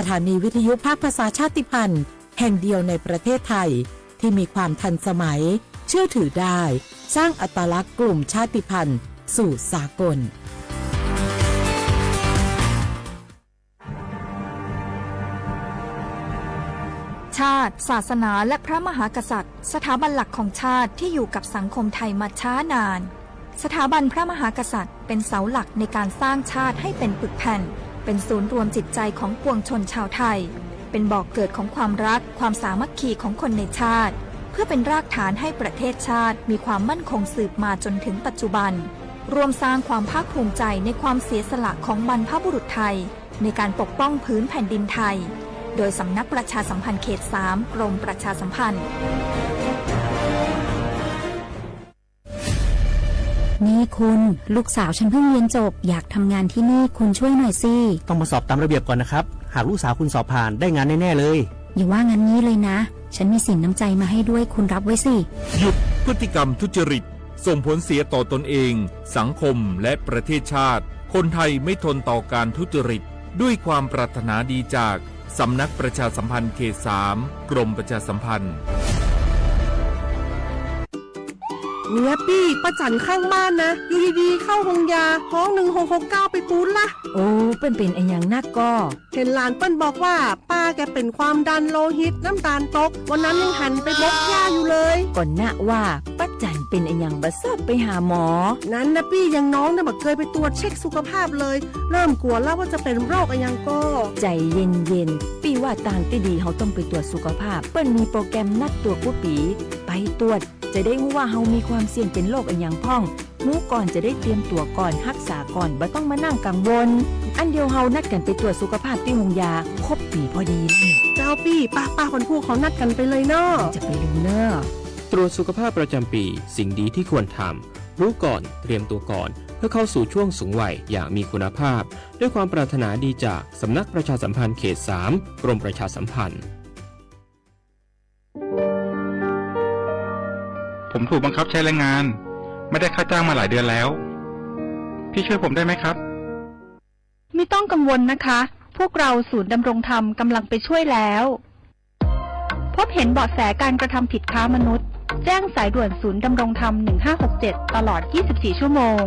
สถานีวิทยุภาคภาษาชาติพันธุ์แห่งเดียวในประเทศไทยที่มีความทันสมัยเชื่อถือได้สร้างอัตลักษณ์กลุ่มชาติพันธุ์สู่สากลชาติศาสนาและพระมหากษัตริย์สถาบันหลักของชาติที่อยู่กับสังคมไทยมาช้านานสถาบันพระมหากษัตริย์เป็นเสาหลักในการสร้างชาติให้เป็นปึกแผ่นเป็นศูนย์รวมจิตใจของปวงชนชาวไทยเป็นบ่อกเกิดของความรักความสามัคคีของคนในชาติเพื่อเป็นรากฐานให้ประเทศชาติมีความมั่นคงสืบมาจนถึงปัจจุบันรวมสร้างความภาคภูมิใจในความเสียสละของบรรพบุรุษไทยในการปกป้องพื้นแผ่นดินไทยโดยสำนักประชาสัมพันธ์เขต 3 กรมประชาสัมพันธ์นี่คุณลูกสาวฉันเพิ่งเรียนจบอยากทำงานที่นี่คุณช่วยหน่อยสิต้องมาสอบตามระเบียบก่อนนะครับหากลูกสาวคุณสอบผ่านได้งานแน่ๆเลยอย่าว่างั้นนี้เลยนะฉันมีสินน้ำใจมาให้ด้วยคุณรับไว้สิหยุดพฤติกรรมทุจริตส่งผลเสียต่อตนเองสังคมและประเทศชาติคนไทยไม่ทนต่อการทุจริตด้วยความปรารถนาดีจากสำนักประชาสัมพันธ์เขต 3 กรมประชาสัมพันธ์เนี่ยปี้ป้าจันข้างบ้านนะอยู่ดีๆเข้าห้องยาห้อง1669ไปปูนละโอ้เป็นไอ้อย่างนักก็เห็นหลานเปิ้นบอกว่าป้าแกเป็นความดันโลหิตน้ำตาลตกวันนั้นยังหันไปบกยาอยู่เลยก่อนนะว่าป้าจันเป็นไอ้อย่างบัดซอบไปหาหมอนั้นนะปี้ยังน้องนะบักเคยไปตรวจเช็คสุขภาพเลยเริ่มกลัวแล้วว่าจะเป็นโรคอะไรยังก็ใจเย็นๆปี้ว่าต่างที่ดีเขาต้องไปตรวจสุขภาพเปิ้นมีโปรแกรมนัดตรวจผู้ปีไปตรวจจะได้รู้ว่าเฮามีความเสี่ยงเป็นโรคอะไรอย่างพ่องรู้ก่อนจะได้เตรียมตัวก่อนรักษาก่อนบ่ต้องมานั่งกังวลอันเดียวเฮานัดกันไปตรวจสุขภาพที่โรงยาครบปีพอดีเจ้าปี้ป้าคนผู้เขานัดกันไปเลยเนาะจะไปดูเนาะตรวจสุขภาพประจำปีสิ่งดีที่ควรทำรู้ก่อนเตรียมตัวก่อนเพื่อเข้าสู่ช่วงสูงวัยอย่างมีคุณภาพด้วยความปรารถนาดีจากสำนักประชาสัมพันธ์เขต 3 กรมประชาสัมพันธ์ผมถูกบังคับใช้แรงงานไม่ได้ค่าจ้างมาหลายเดือนแล้วพี่ช่วยผมได้ไหมครับไม่ต้องกังวลนะคะพวกเราศูนย์ดำรงธรรมกำลังไปช่วยแล้วพบเห็นเบาะแสการกระทำผิดค้ามนุษย์แจ้งสายด่วนศูนย์ดำรงธรรม1567ตลอด24ชั่วโมง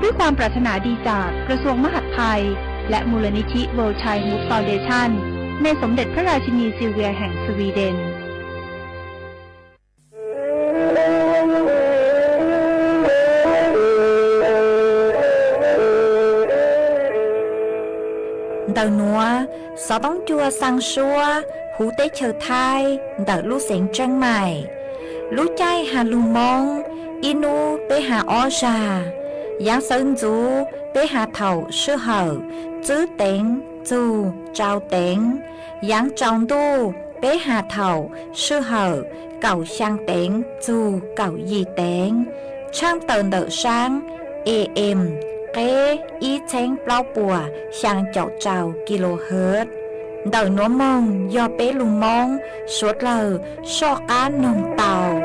ด้วยความปรารถนาดีจากกระทรวงมหาดไทยและมูลนิธิ World Child Foundation ในสมเด็จพระราชินีซิลเวียแห่งสวีเดนĐợt nữa, sáu bóng chua sang xua, hú tế chờ thai, đợt lũ xén trăng mày. Lũ chay hà lù mông, inu bế hà o già. Giáng sơn chú, bế hà thầu sư hở, chữ tên, chú, trao tên. Giáng trọng tu, bế hà thầu, sư hở, cầu sang tên, chú, cầu gì tên. Trang tờn đợt sáng, em. Kế ý chén bao bùa sang chậu trào kHz đời nó mong do bé lùng mong suốt lờ so cá nồng tàu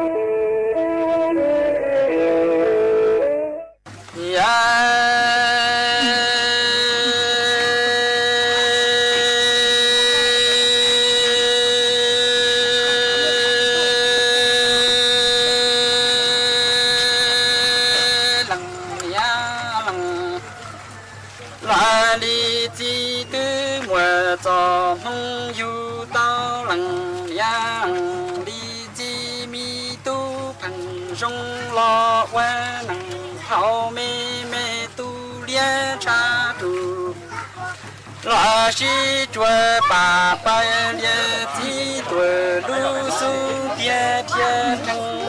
là sĩ chúa bà bà liệt chỉ tuổi lưu su tia tia trăng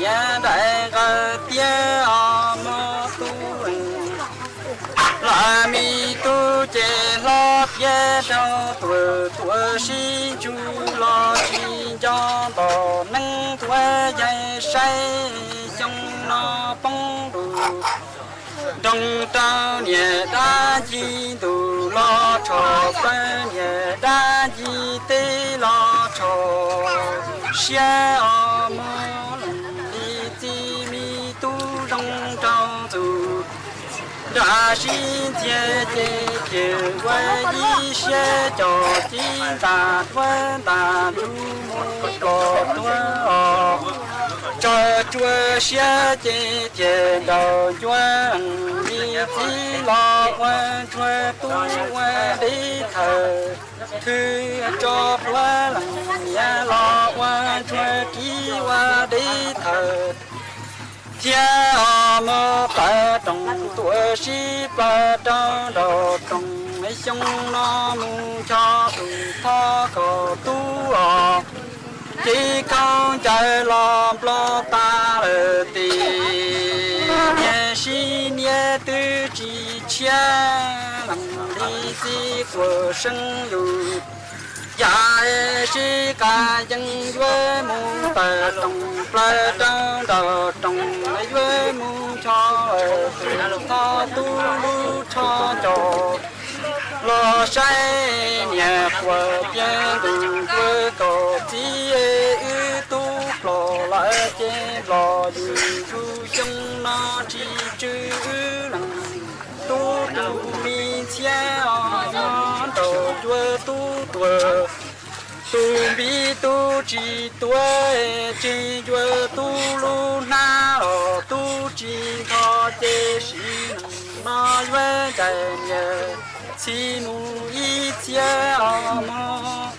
ya đại ga tia mơ tu là mi tu chế lo tia trong tuổi tuổi sĩ chú lo chi cho tổ năng tuổi dạy say trong nó bông đủ trong trao nhẹ đa chi tu lo cho bên nhẹ đa chi tê lo cho xe ở mơ đi chi mi tu trong trao tu 扎心姐姐姐，我一些叫金大团大竹木高端，这桌些姐姐到远，你记老问这都问里头，去这不冷也老问这给我里头。天么白中多西白中到中没兄那木家都他个都啊，这康在浪不大了的，年是年的之前，能力的过生有。也是个人月木白中白中到中月木长他都路长着，老山年过边路过高几都老来见老有如兄那几只能都面前啊都做都多。都比都知多，真觉都路难了，都知他的是那远在面，起怒一切么？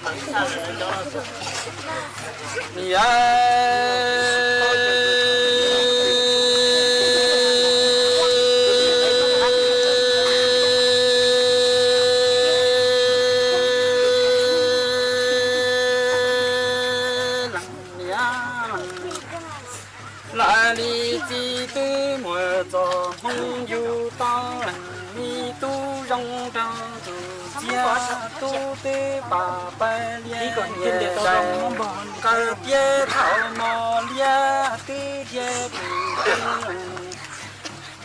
哪里记得我做朋友当你都让着家都得把白脸也在个别头毛脸的天平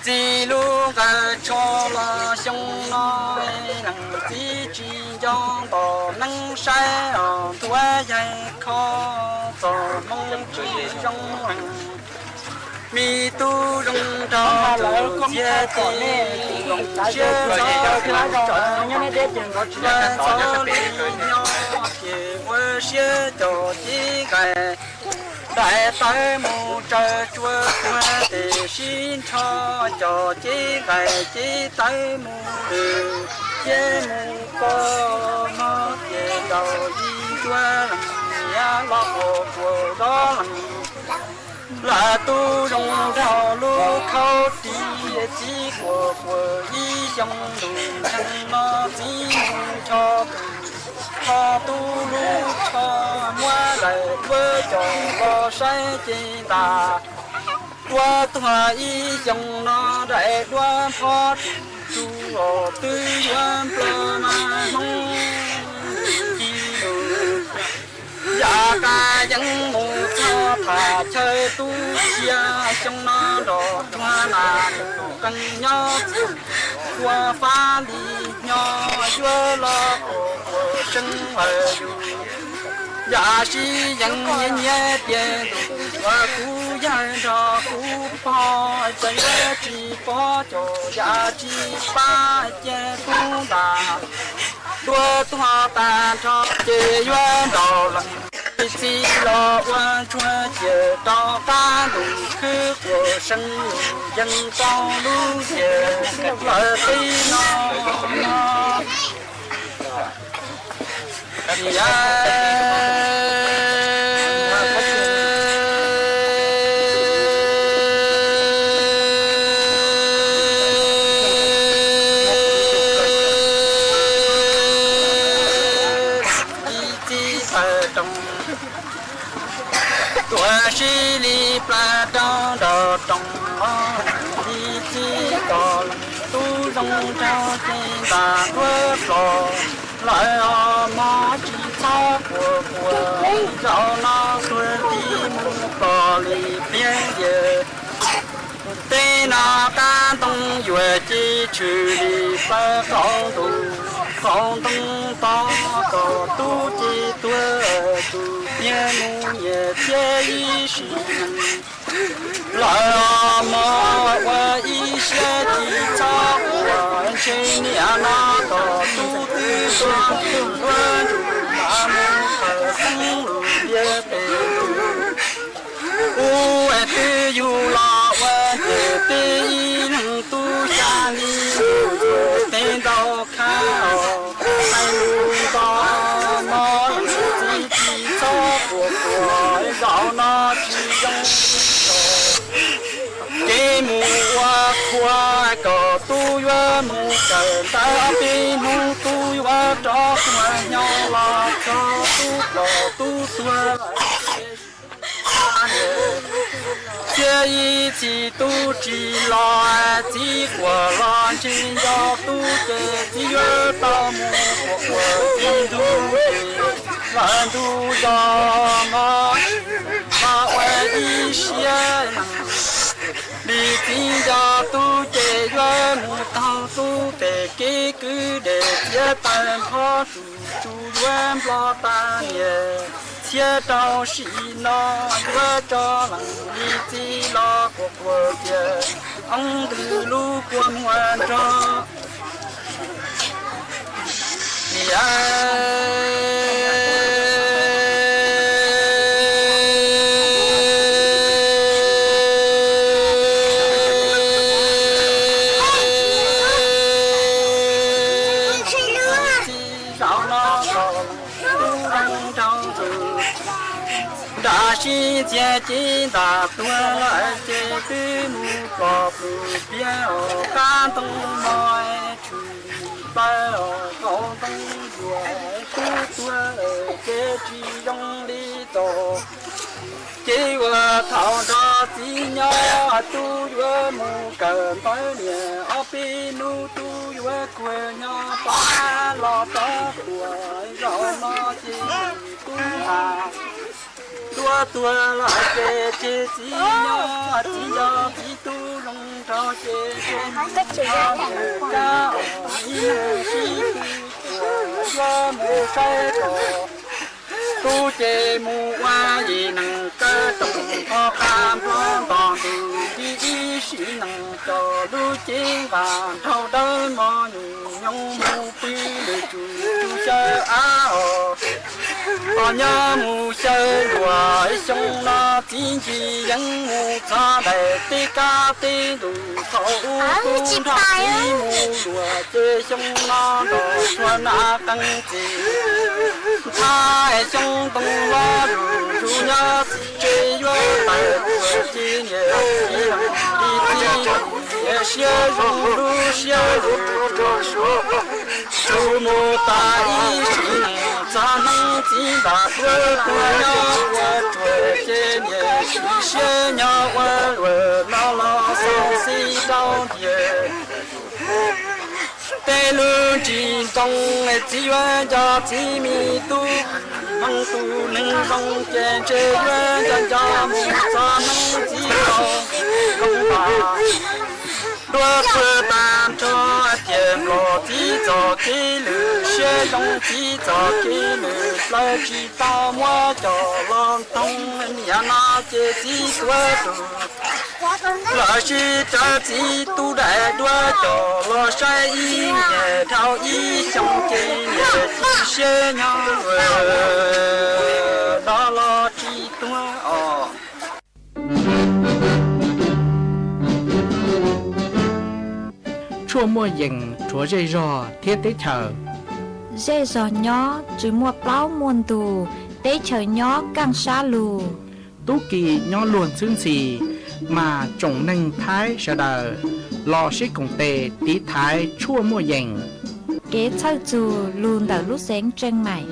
记录个错了兄那能记只将到能山多人靠做梦之中mi tu rong trao lỡ chia tiền chia cho cái trò nhớ để tiền có chia cho lý nhau thì vừa chia cho chỉ cái đại tới mù trời chúa chúa để xin cho chỉ cái chỉ tới mù từ chế mù có nó về đầu đi chúa làm nhà lo của đó làm là tu rong rao lu khâu đi chỉ của y dòng đường thân nó chỉ cho cho tu lu cho mua lại với chồng có sai chỉ ta qua thua y dòng nó đại qua phó tu ở tư quan plơ mà mong dạ ca dân mù cho thả chơi tu chia trong nó đỏ hoa là cần nhau qua pha đi nhau chúa lo của chân ở dạ si dân nhẹ tiền và cú dân cho cú po chân chỉ po cho dạ chỉ ba che tu đà đua tua ta cho chế yuan đồ lần chỉ lo quan chúa chế cho ta đủ khứ của sân dân cao lưu về ở tây nó chỉ li pla trong đầu trong đi chỉ có tu rong trao trên ta quơ cò lại mà chỉ sao của dạo nó quơ đi mua cò li biên giờ tên nó can tông vừa chỉ xử lý ba con tu con tung to có tu chỉ tua tu biên mu nhẹ chế ý sĩ lại mà qua ý sẽ chỉ cho nhà nó có tu tư xoan tu xoan mà muốn thở sinh lù bia bề u ai tư yu lo wa te te nang tu sa li tên đâu khao ai lu đó nó chỉ cho của gạo nó chỉ trong cái mùa qua có tu yo mù cờ ta bi mù tu yo cho qua nhau lo cho tu có tu xưa chia ý chỉ tu chỉ lo chỉ của lo chỉ do tu chế chỉ yo tao mù của chỉ tu làm tu do mà quay đi xe đi tin cho tu chế yo mù tao tu để cái cứ để chia tay khó chú em lo ta nhẹ chia trao xí nó đưa cho lăng đi chi lo của kia ông từ lu quân ngoan cho đã xin chia chỉ đã tua lại chế tư mù có bù bia ở can tông mọi chú bay ở cầu tông đùa tu tua ở chế chỉ trong đi tổ chế vừa thảo cho chỉ nhỏ tu vừa mù cần tới địa ở bên nu tu vừa quê nhỏ ba lo to đùa rồi nó chỉ tu hà tua lại về chế chỉ nhỏ chỉ tu long cho chế cha lo mù say tu chế mù hoa gì năng cơ tổng khó khăn phong toàn từ đi sĩ năng cho lưu chế vàng thâu đôi mò nhung mù pi để chủ chơi nhớ mù chơi đùa sông nó chính chỉ dân mù cha để tê ca tê đủ thấu tu thọ chỉ mù đùa chơi sông nó đổ xuân căng chỉ hai sông tung lo đủ chú nhớ chơi vô tại đùa chi nhẹ đi nhẹ xia rung lu xia rung cho số chú mù ta ý sĩ cha năng chỉ đã đưa nhau tuổi trên nhẹ xia nhau lo sao si đau nhẹ tê lư chỉ trong chỉ愿cho chỉ mi tu mong tu nâng rong trên chế愿cho mù cha năng chỉ không bà đua cơ tam cho tiền lo chỉ cho cái lửa xe dòng chỉ cho cái lửa lại chỉ tao mua cho lòng tông nhà nó chế chỉ qua tu lại chỉ cho chỉ tu đại đua cho lo sai ý nhẹ thao ý trong cái nhẹ chỉ xe nhau đó lo chỉ tu chua mua dừng chúa dây rò thiết tế chờ dây giò nhỏ chỉ mua plau muôn tù tế chờ nhỏ càng xa lù tú kỳ nhỏ luôn xương xì mà trồng nâng thái sợ đờ lò xích cùng tề tí thái chua mua dừng kế chơi dù luôn đỡ lúc sáng chân mày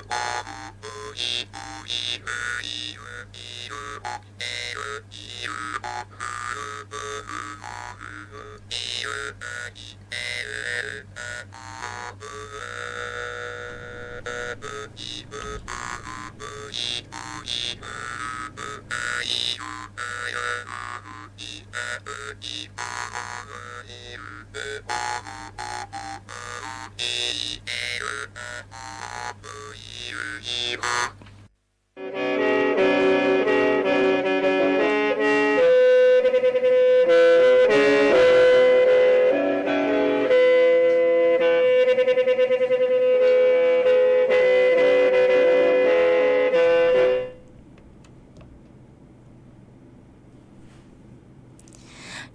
Bye.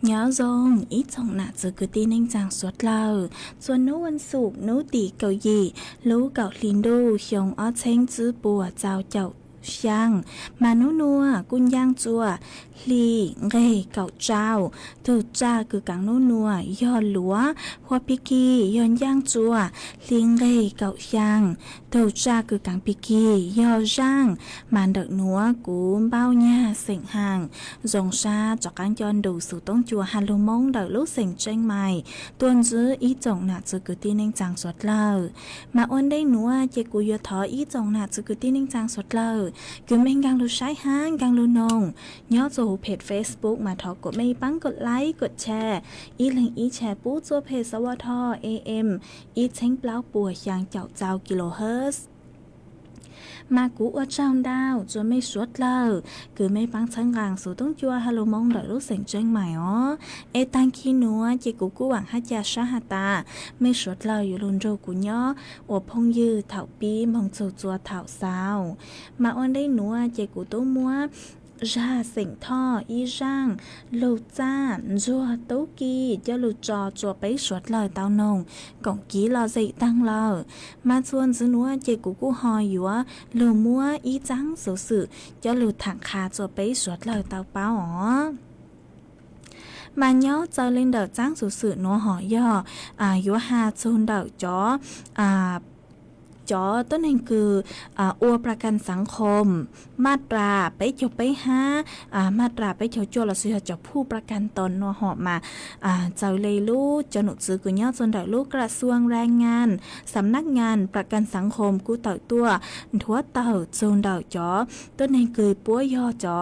nhớ rong ít trong nạ giờ cứ tin anh chàng suốt lâu xuân nấuวันศุกร์nấu tỉ cầu gì lú cầu lindo hiong ở trên chữ bùa chào chậu xiang mà nấu nua cun giang chua li nghe cầu trao từ cha cứ cẳng nấu nua do lúa hoa piki yon giang chua li nghe cầu xiang từ cha cứ cẳng piki do giang mà đợt núa cũng bao nha sỉnh hàng dòng xa cho cán chọn đủ sự tông chùa hà lô mông đợt lúc sỉnh tranh mày tuôn giữ ý trọng nạt sự cứ tin anh chàng suốt lâu mà ôn đây núa chỉ cú yo thọ ý trọng nạt sự cứ tin anh chàng suốt lâu cứ mình gang lưu sái hang gang lưu nông nhớ dùเพจ Facebook มาทอกดไม่ปังกดไลค์กดแชร์อีลิงอีแชร์ปู้ตัวเพจสวท AM อีเช้งเปล่าปัวยางเจ้าเจ้ากิโลเฮิรตซ์มากูว่าเจ้าดาวจนไม่สวดเลยคือไม่ปังชั้นกลางสู่ต้องจัวฮัลโหลมองเดรู้เสียงเจ้งใหม่อ๋อเอตังคีนัวเจกูกูหวังฮัจยาชาฮาตาไม่สวดเลยอยู่ลุนโจกูย่ออวบพงยืดเถาปีมองจูจัวเถาสาวมาอ้อนได้นัวเจกูตู้มัวra sỉnh tho y rang lù cha rùa tấu kỳ cho lù trò chùa bấy suốt lời tao nồng cổng ký lo dậy tăng lờ mà chuôn dưới núa chê của cô hò dúa lù mua y trắng số sự cho lù thẳng khá chùa bấy suốt lời tao báo ó mà nhớ cho lên đợt trắng số sự nó hỏi do dúa hà chôn đợt chóจอต้นเองคืออัวประกันสังคมมาตราไปจบไปมาตราไปเฉาโจเราซื้อจะผู้ประกันตนนัวหอบมาเจ้าเลยลูกจะหนุซื้อกุญยอจนได้ลูกกระทรวงแรงงานสำนักงานประกันสังคมกู้เต่าตัวทัวเต่าโจนเต่าจอต้นเองคือปัวยอจอ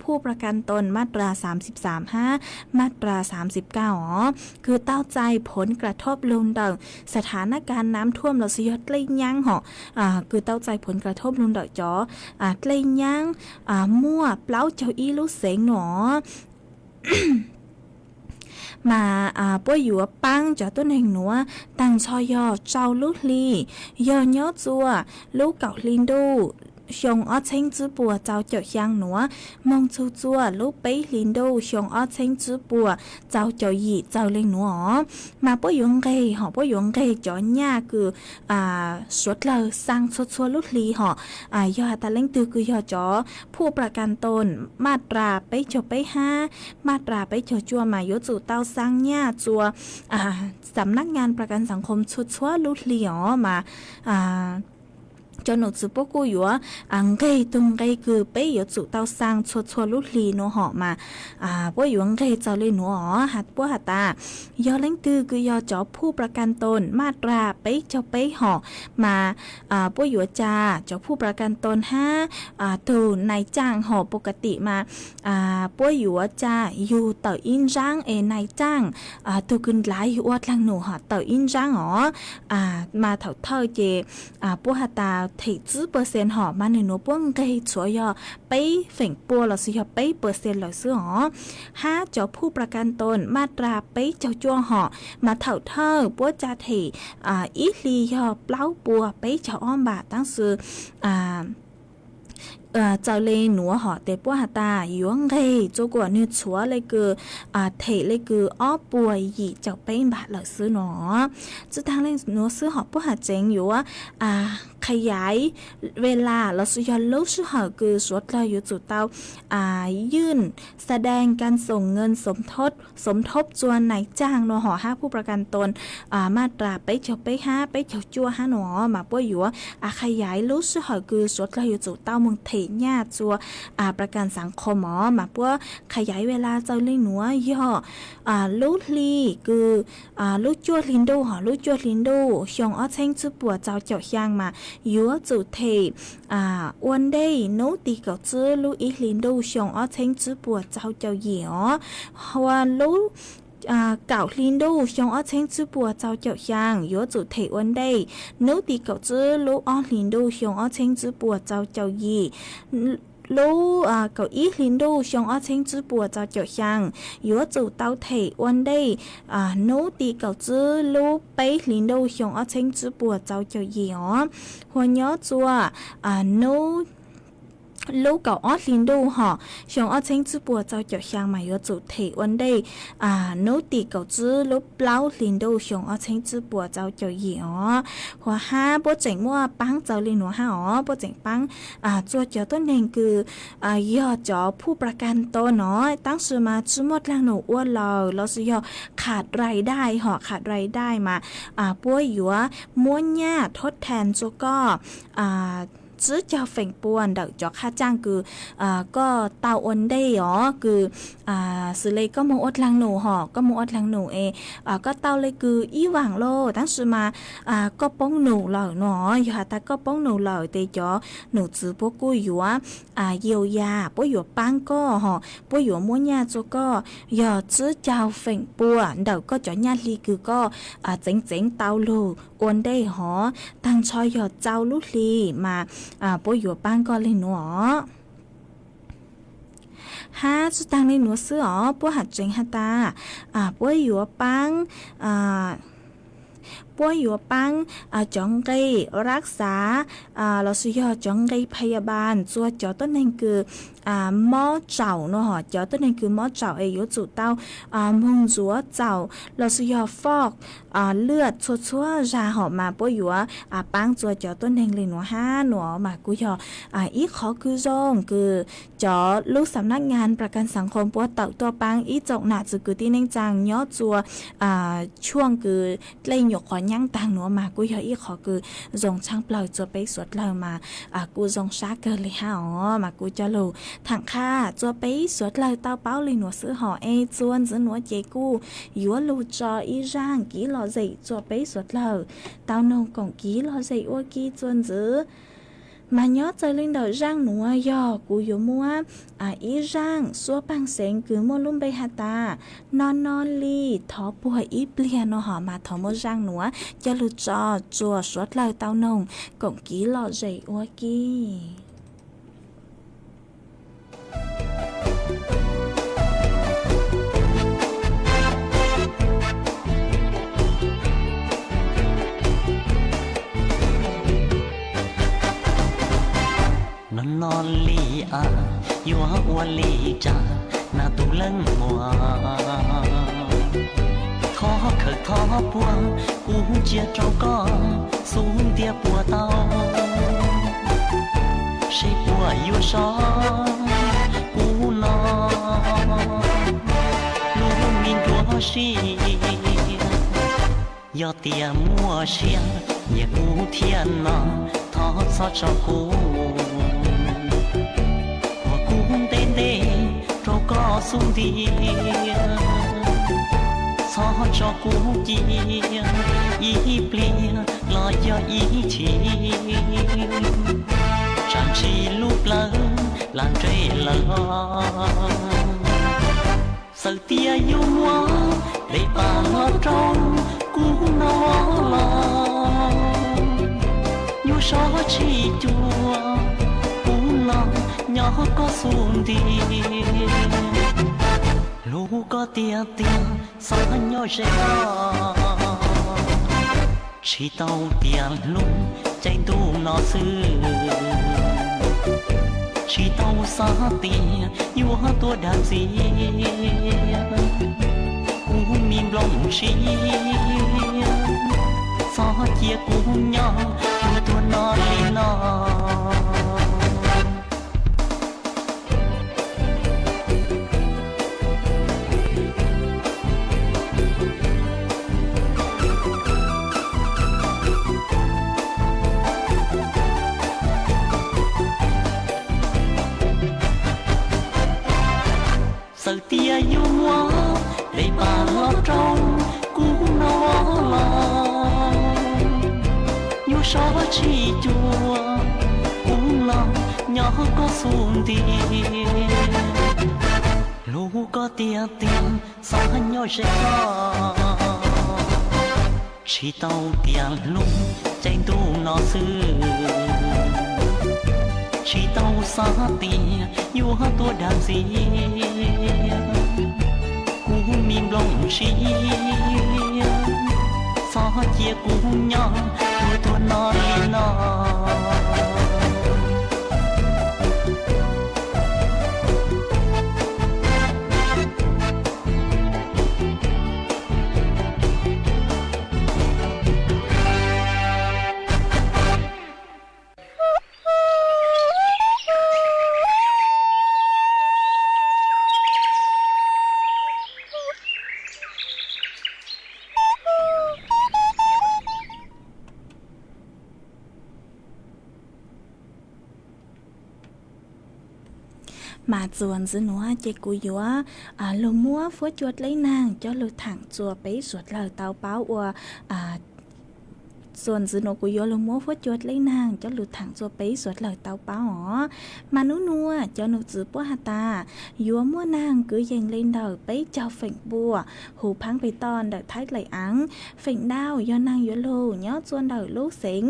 ผู้ประกันตนมาตรา33.5มาตรา39คือเต้าใจผลกระทบลงดังสถานการณ์น้ำท่วมเราซื้อเลยยังคือเต้าใจผลกระทบลงดอกจอเกลย่างมั่วเปล่าเจ้าอีลูกเสงหนอ มาป่วยอยู่ปังจะต้นแห่งหนัวตังชอยอเจ้าลูกลียอยอจัวลูกเก่าลินดูชงอ้อเช้งจื้อปัวเจ้าเจ้ายังหนัวมองจูจัวลูกไปลินดูชงอ้อเช้งจื้อปัวเจ้าเจ้าหยีเจ้าเล่งหนัวมาป่วยอยู่ไงหอป่วยอยู่ไงจ่อหญ้าคือสวดเลยสร้างสวดชัวลูกลีหอยอตาเล่งตือคือยอจ่อผู้ประกันตนมาตราไปจบไปมาตราไปจบจัวมาโยจูเต้าสร้างหญ้าจัวสำนักงานประกันสังคมชุดชัวลูกลีมาจนหนูซื้อพวกกูอยู่ไงตรงไงคือไปอยู่จุดเตาสร้างชัวลูกลีโนหอมาพวกอยู่ไงเจ้าเลยหนูหัดพวกหัดตายอเล่งตือคือยอจอผู้ประกันตนมาตราไปเจ้าไปหอมาพวกอยู่จ่าเจ้าผู้ประกันตนตัวนายจ้างหอปกติมาพวกอยู่จ่าอยู่เต่าอินจ้างนายจ้างตัวขึ้นหลายอยู่วัดลังหนูหอเต่าอินจ้างมาเถ่าเท่าเจพวกหัดตาthị chứ % họ mà người nó buông gây chúa yo bay phỉnh bùa là sự bay % là sự họ ha choผู้ประกันตนมาตราไปเจ้าจ้วงhọ mà thảo thơ bùa cha thị ít li yo plau bùaไปเจ้าอ้อมบาตั้งสื่อเจ้าเลยหนัวหอเตปัวหาตาหยวงเกยโจกว่าเนื้อชัวเลยคือเทเลยคืออ้อป่วยหยีเจ้าไปบาทเหล่าซื้อหนอจะทางเลยหนัวซื้อหอปัวหาเจงอยู่ว่า ขยายเวลาเราสุยอนลูกชื่อหอคือสวดเราอยู่จุดเตายื่นแสดงการส่งเงินสมทบจวนนายจ้างเนาะหอห้าผู้ประกันตนมาตราไปเจ้าไปห้าไปเจ้าจัวห้าหนอมาป่วยอยู่ขยายลูกชื่อหอคือสวดเราอยู่จุดเตาเมืองเทียจัวประกันสังคมหมอมาป่วยขยายเวลาเจ้าเล่งหนัวย่อลูกลีคือลูกจัวลินดูหอลูกจัวลินดูชงอ้อเช่งชื่อปัวเจ้าเจ้าย่างมายัวจุดเทวันเดย์โนตีเก่าชื่อลูกอีลินดูชงอ้อเช่งชื่อปัวเจ้าเจ้าเหยี่ยวว่าลูกเก่าลินดูชงอ้อเช่งชื่อปัวเจ้าเจ้าย่างยัวจุดเทวันเดย์โนตีเก่าชื่อลูกอ้อลินดูชงอ้อเช่งชื่อปัวเจ้าเจ้ายี่ลูเก้าอี้ลินดูชงอ้อเช่งจื้อปัวเจ้าเจ้าช่างยัวจู่เต้าเถวันได้โน้ตีเก้าจื้อลูไปลินดูชงอ้อเช่งจื้อปัวเจ้าเจ้าเหยี่ยวหัวย้อจัวโน้ลูกเก่าอ้อลินดูห่อชงอ้อเช่งจื้อปัวเจ้าเจ้าช่างมายัวจู่เถวันได้โน้ตีเก้าจื้อลูเปล่าลินดูชงอ้อเช่งจื้อปัวเจ้าเจ้าเหยี่ยวหัวห้าโปเจ๋งมัวปังเจ้าลินหัวห้าโปเจ๋งปังจัวเจ้าต้นเองคือยอดจอผู้ประกันตัวน้อยตั้งชื่อมาชื่อหมดแรงหนูอ้วนเราสิยอขาดรายได้ห่อขาดรายได้มาป่วยอยู่ม้วนหญ้าทดแทนจัวก็ซื้อเจ้าเฝ่งป่วนเด็กจอค่าจ้างคือก็เตาอนได้หรอคือสื่อเลยก็มองอดลังหนูห่อก็มองอดลังหนูก็เตาเลยคืออีหวังโลตั้งชื่อมาก็ป้องหนูเหล่าเนาะอยู่หาตาก็ป้องหนูเหล่าแต่จอหนูซื้อพวกกูอยู่เยียวยาพวกอยู่ปังก็ห่อพวกอยู่ม้วนยาจัวก็อย่าซื้อเจ้าเฝ่งป่วนเด็กก็จอญาติลีคือก็เจ๋งเตาลูอวนได้หอตั้งชอยหยอดเจ้าลูกลีมาป่วยอยู่ปังก็เลยหนูสุดตังในหนูซื้อป่วยหัดเจงหัดตาป่วยอยู่ปังป่วยอยู่ปังจองไกรักษาเราสุยอจองไกพยาบาลจัวจอต้นนึงคือหม้อเจ้าเนาะจอต้นนึงคือหม้อเจ้าอยู่จุดเต้ามงจัวเจ้าเราสุยอฟอกเลือดชัวๆราหอมาป่วยอยู่ปังจัวจอต้นนึงเลยหนูหนูมากูยออีขอคือจงคือจอลูกสำนักงานประกันสังคมป่วยเต่าตัวปังอีจกหนาจือคือที่เน่งจังย่อจัวช่วงคือเล่นหยกขอย่างต่างหนูมากูยออีขอคือจงช่างเปล่าจัวไปสวดเรามากูจงชาเกินเลยมากูจะรู้ทางค่าจัวไปสวดเราเต้าเป้าเลยหนูซื้อห่อจวนซื้อหนูเจกูยัวลูจออีร่างกี่หล่อใจจัวไปสวดเราเต้านงกงกี่หล่อใจอ้วกี่จวนซื้อmà nhớ chơi lên đầu răng nụ yo cú yo mua ý răng xua bằng sen cứ mua luôn bay hata non li thọ bùa ít bia nó họ mà thọ mua răng nụ cho lụt cho chùa suốt lời tao nồng cộng ký lọ dậy ua ki non li yo wa li cha na tu lăng mùa thó khởi thó buông cú chia trâu con xuống tia bùa tao sẽ bùa yo so cú no lu min đua xì yo tia mua xiên nhẹ cú thiên nó thó so cho cú có xuống đi so cho cú chi ý plia lo cho ý chi chẳng chỉ lúc lớn làm trái lo sợ tia yêu mua để bà lo trong cú nó lo yêu so chi chua cú nó nhỏ có xuống đi lúc có tia sao nhỏ sẽ chỉ tao tiền lúc chạy tu nó sư chỉ tao xa tiền yêu tua đàn gì cú mìm lòng chi sao chia cú nhỏ tua nó nọ sợ tia yêu mua để bà lo trong cũng nó lo yêu sao chỉ chùa cũng lo nhỏ có xuống tiền lũ có tia tiền sao nhỏ sẽ có chỉ tàu tiền lũ tranh tu nó xưa chỉ tàu xa tiền yêu hát tua đàn gì cũng miền lòng chi xa chia cũng nhau tua nó đi nó mà chuồn dưới nó chạy cùi gió lô múa phối chuột lấy nàng cho lô thẳng chùa bấy ruột lời tàu báoส่วนซื้อโนกุยลงมัวฟัวจวดเลยนางเจ้าหลุดถังจัวไปสวดเลยเตาเป้าหอมานุนัวเจ้าหนูจื้อปัวหาตายัวมัวนางcứยังเล่นเดอไปเจ้าเฝ่งบัวหูพังไปตอนเดอท้ายไหลอังเฝ่งดาวยอนางยัวโลย้อจวนเดอลูกเสง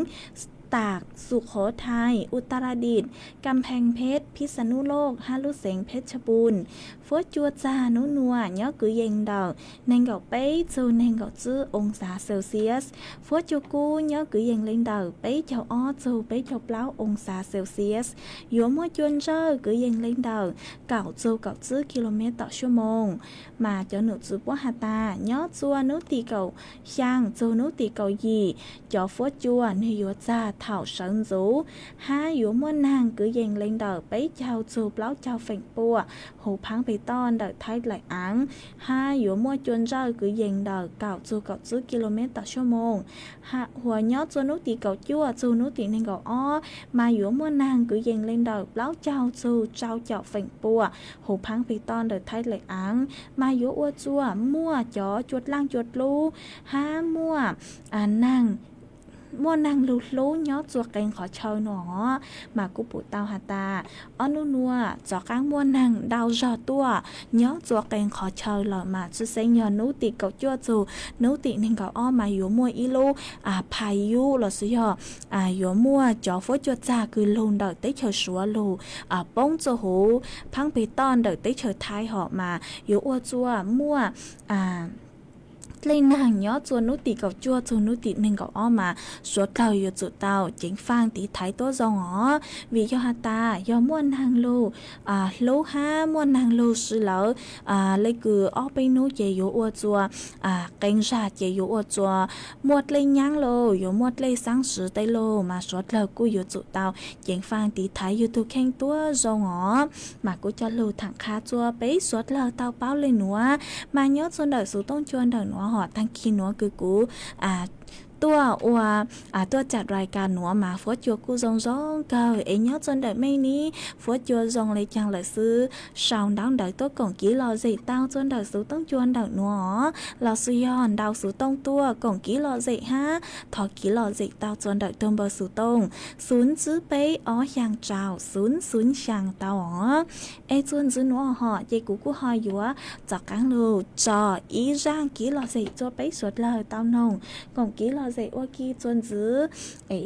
ตากสุโขทัยอุตรดิตถ์กำแพงเพชรพิษณุโลกฮาลุเสงเพชรบูรณ์ฟัวจัวจานุนัวย้อกือเยงดอกแนงเกาไปจูแนงเกาจื้อองศาเซลเซียสฟัวจัวกูย้อกือเยงเล่นดอกไปเจ้าอ้อจูไปเจ้าเปล่าองศาเซลเซียสยัวมัวจวนเจ้ากือเยงเล่นดอกเก่าจูเก่าจื้อกิโลเมตรต่อชั่วโมงมาเจ้าหนูจื้อปัวหาตาย้อจัวนุตีเก่าช่างจูนุตีเก่ายีเจ้าฟัวจัวเนยัวจาเถ่าsân rú hai yếu muôn nàng cứ dành lên đời bấy chào chụp láo chào phèn bùa hủ phán bị ton đời thay lại án hai yếu mua chuồn rơi cứ dành đời cạo chụp cạo chữ kmต่อชั่วโมงhạ hòa nhót cho nút tì cạo chua chua nút tì nên cạo o mà yếu muôn nàng cứ dành lên đời láo chào chụp trao chào phèn bùa hủ phán bị ton đời thay lại án mà yếu ua chua mua chó chuột lang chuột lu ha mua nàng mua năng lú lú nhót chuột kèn khó chơi nó mà cú bụi tao hà ta on nu nua cho các mua năng đau giò tua nhót chuột kèn khó chơi lợ mà chú sẽ nhờ nú tị cậu chua chù nú tị nên cậu o mà yếu mua y lu phai yu là sự giờ yếu mua cho phối chuột già cứ lùn đợi tới chờ súa lù bông cho hú phăng bị ton đợi tới chờ thai họ mà yếu ua chua mua lên nàng nhớ chua nút tị cậu chua chua nút tị nên cậu o mà số tàu yếu chụt tàu chính phang tí thái tố do ngõ vì do hà ta do muôn hàng lù lú ha muôn hàng lù sư lỡ lấy cứ o bay nú chế yếu ua chua canh ra chế yếu ua chua muột lên nhang lù yếu muột lên sáng sứ tay lù mà số lỡ cú yếu chụt tàu chính phang tí thái yếu tu khen tua do ngõ mà cú cho lù thẳng khá chua bấy số lỡ tàu báo lên núa mà nhớ xuân đời số tông chuan đời núa họ tăng khi nó cứ cúตัวจัดรายการหนัวมาฟัวจัวกูซงซงเกอเอ็นยอดจนเดไม่นี้ฟัวจัวซงเลยจังเลยซื้อสาวดาวเดตัวก่องกี้รอใจเต้าจนเดสูต้องจวนเดหนัวเราซื้อยอนดาวสูต้องตัวก่องกี้รอใจฮะถอกี้รอใจเต้าจนเดตัวเบอร์สูต้องศูนย์ซื้อไปอ๋ออย่างเจ้าศูนย์ช่างเต้าอ๋อเอจวนซื้อหนัวห่อเจกูหอยอยู่จากกลางลูจออีร่างกี้รอใจจัวไปสวดเลยเต้านงก่องกี้รอใจว่ากี้จนซื้อ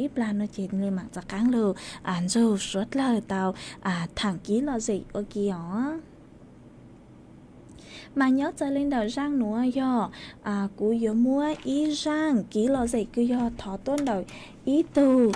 ít plan nó chỉ lên mạngจากกลางลูrồi suốt lời tao thẳng ký là gì ở kia mà nhớ cho lên đầu răng nữa do cú yếu mua ý răng ký là gì cứ do thọ tôn đầu ý tu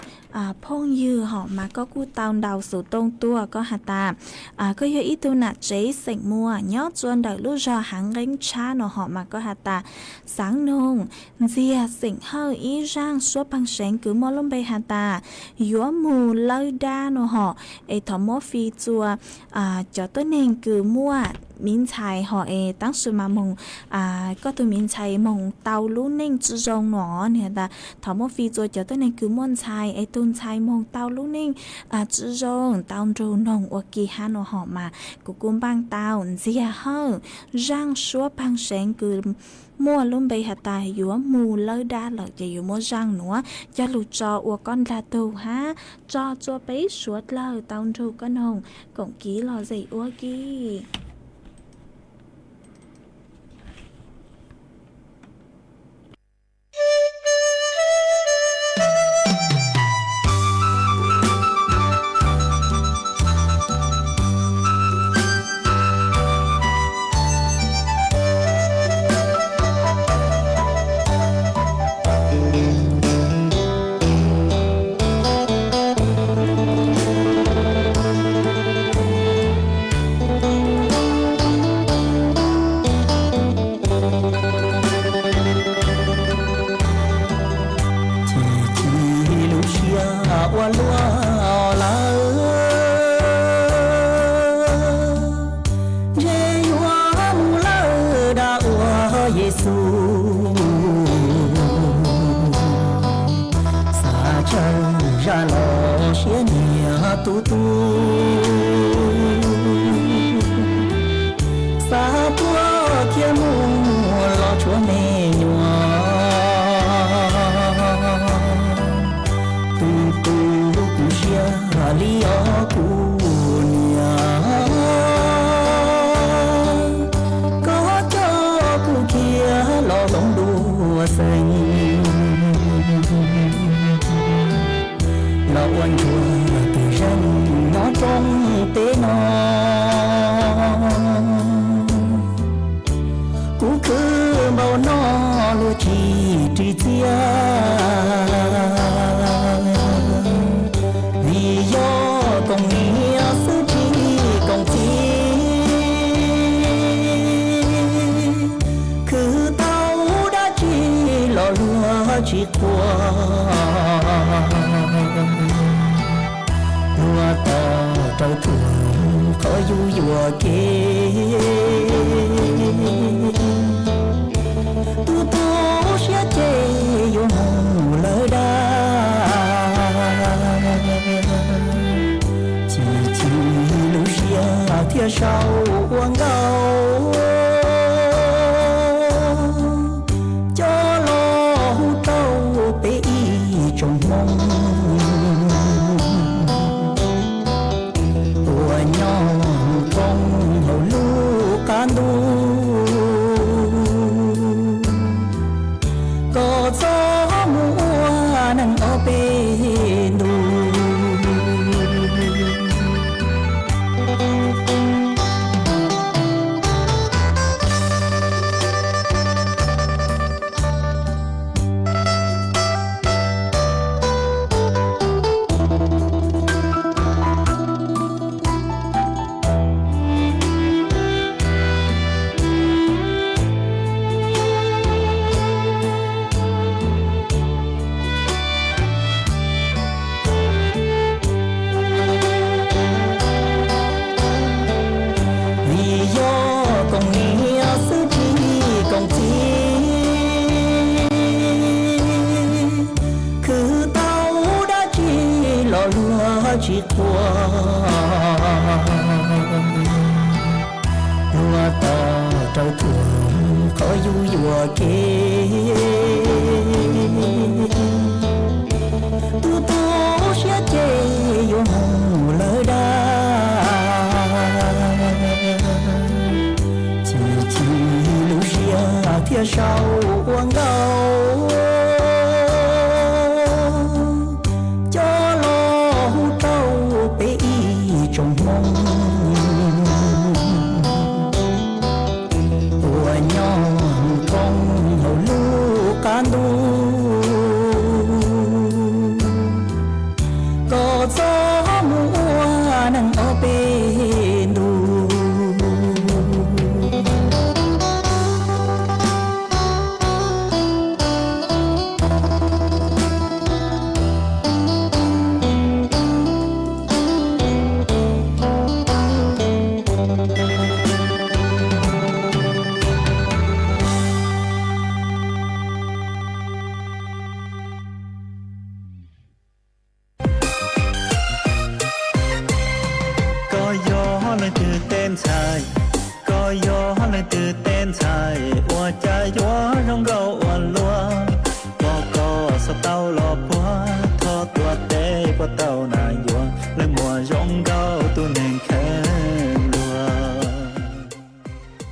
phong dư họ mà có cú tao đầu sự tôn tua có hạt ta có yêu ý tu nạt chế sạch mua nhót chuan đợi lúc ra hàng gánh cha nó họ mà có hạt ta sáng nông dìa sạch hơi ý rang số bằng sáng cứ mô lông bê hạt ta yếu mù lơi đa nó họ ê thọ mô phi chùa cho tới nên cứ mua miếng chài họ tăng sự mà mong có từ miếng chài mong tàu lú nên chú rong nó nè ta thọ mô phi chùa cho tới nên cứ môn chài tôn chài mong tàu lú nên chú rong tàu rù nông ở kỳ hà nó họ mà cũng cũng bang tàu dìa hơn rang số bằng sáng cứ mua luôn bây hạt tài dúa mù lơi đa lợi chỉ dúa mua răng nữa cho lụt cho của con là tù ha cho bấy suốt lời tao rù con hồng cũng ký lò dậy ua kì 菜，高原来的点菜，我家园中高弯路，我高手到了坡，托多得不到那远，来莫用高都能看路。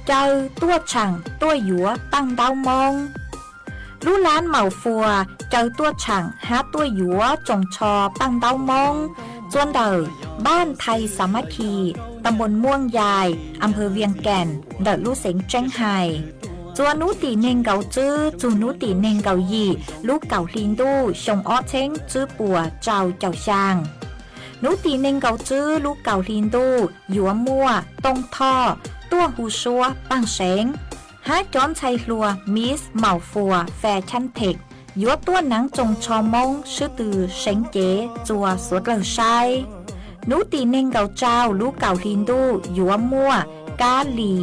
เจ้าตัวฉังตัวหยัวตั้งดาวมองลู่ล้านเหมาฟัวเจ้าตัวฉังหาตัวหยัวจงชอตั้งดาวมองจวนเดอบ้านไทยสามัคคีตำบลม่วงยายอำเภอเวียงแก่นเดอลู่เสงเจ้งไห่จวนนูตีเนงเกาจื้อจูนูตีเนงเกายีลูกเก่าลินดูชงอ้อเช้งจื้อปัวเจ้าเจ้าช่างนูตีเนงเกาจื้อลูกเก่าลินดูหยัวมั่วตงท่อตัวหูชัวปังเสงหาจอนชัยลัวมิสเหมาฟัวแฟชั่นเทคยัวตัวหนังจงชอมงชื่อตือเสงเก๋จัวสวดเหล่าชัยนูตีเนงเกาเจ้าลูกเก่าลินดูยัวมั่วกาหลี